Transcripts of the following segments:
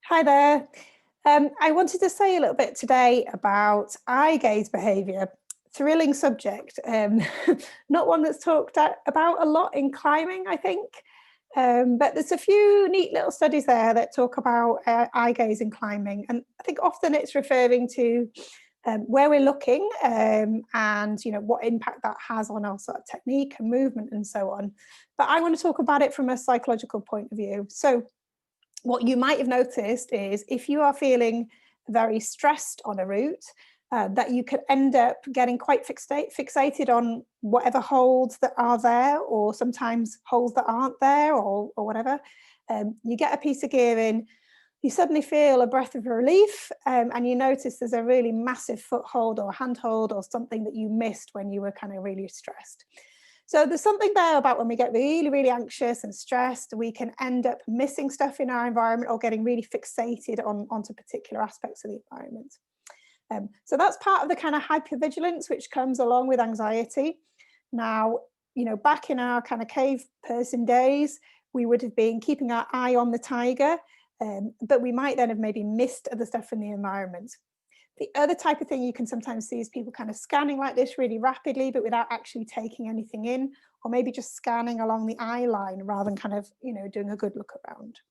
Hi there. I wanted to say a little bit today about eye gaze behaviour. Thrilling subject, not one that's talked about a lot in climbing, I think. But there's a few neat little studies there that talk about eye gaze in climbing, and I think often it's referring to where we're looking and what impact that has on our sort of technique and movement and so on. But I want to talk about it from a psychological point of view. So what you might have noticed is if you are feeling very stressed on a route, that you could end up getting quite fixated on whatever holds that are there, or sometimes holes that aren't there, or whatever. You get a piece of gear in, you suddenly feel a breath of relief, and you notice there's a really massive foothold or handhold or something that you missed when you were kind of really stressed. So there's something there about when we get really, really anxious and stressed, we can end up missing stuff in our environment or getting really fixated onto particular aspects of the environment. So that's part of the kind of hypervigilance which comes along with anxiety. Now, back in our kind of cave person days, we would have been keeping our eye on the tiger, but we might then have maybe missed other stuff in the environment. The other type of thing you can sometimes see is people kind of scanning like this really rapidly, but without actually taking anything in, or maybe just scanning along the eye line rather than kind of, doing a good look around.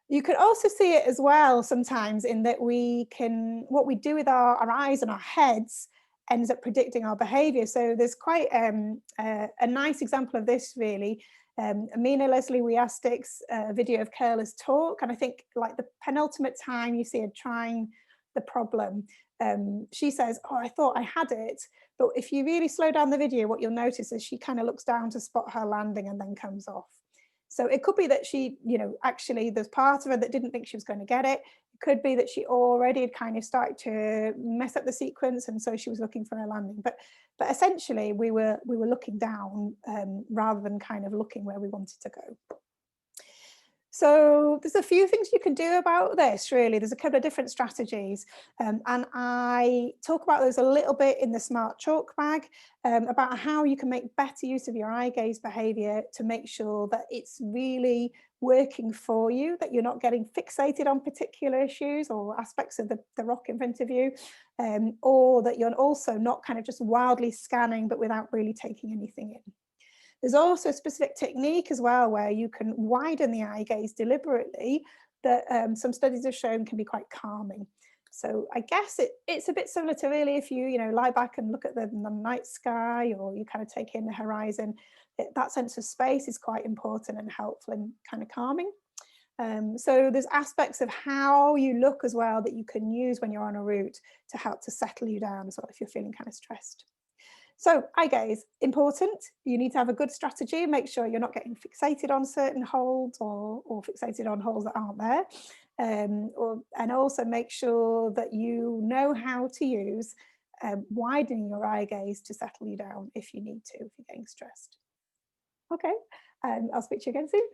You could also see it as well sometimes in that what we do with our eyes and our heads ends up predicting our behavior. So there's quite a nice example of this really. Amina Leslie Wiastik's video of curlers talk, and I think like the penultimate time you see her trying the problem, she says, "Oh, I thought I had it," but if you really slow down the video, what you'll notice is she kind of looks down to spot her landing and then comes off. So it could be that she, actually there's part of her that didn't think she was going to get it. It could be that she already had kind of started to mess up the sequence, and so she was looking for a landing. But essentially, we were looking down rather than kind of looking where we wanted to go. So there's a few things you can do about this, really. There's a couple of different strategies, and I talk about those a little bit in the Smart Chalkbag, about how you can make better use of your eye gaze behaviour to make sure that it's really working for you, that you're not getting fixated on particular issues or aspects of the rock in front of you, or that you're also not kind of just wildly scanning but without really taking anything in. There's also a specific technique as well where you can widen the eye gaze deliberately that some studies have shown can be quite calming. So I guess it's a bit similar to really if you lie back and look at the night sky, or you kind of take in the horizon. That sense of space is quite important and helpful and kind of calming. So there's aspects of how you look as well that you can use when you're on a route to help to settle you down as well if you're feeling kind of stressed. So eye gaze, important. You need to have a good strategy, make sure you're not getting fixated on certain holds or fixated on holes that aren't there. And also make sure that you know how to use widening your eye gaze to settle you down if you need to, if you're getting stressed. Okay, I'll speak to you again soon.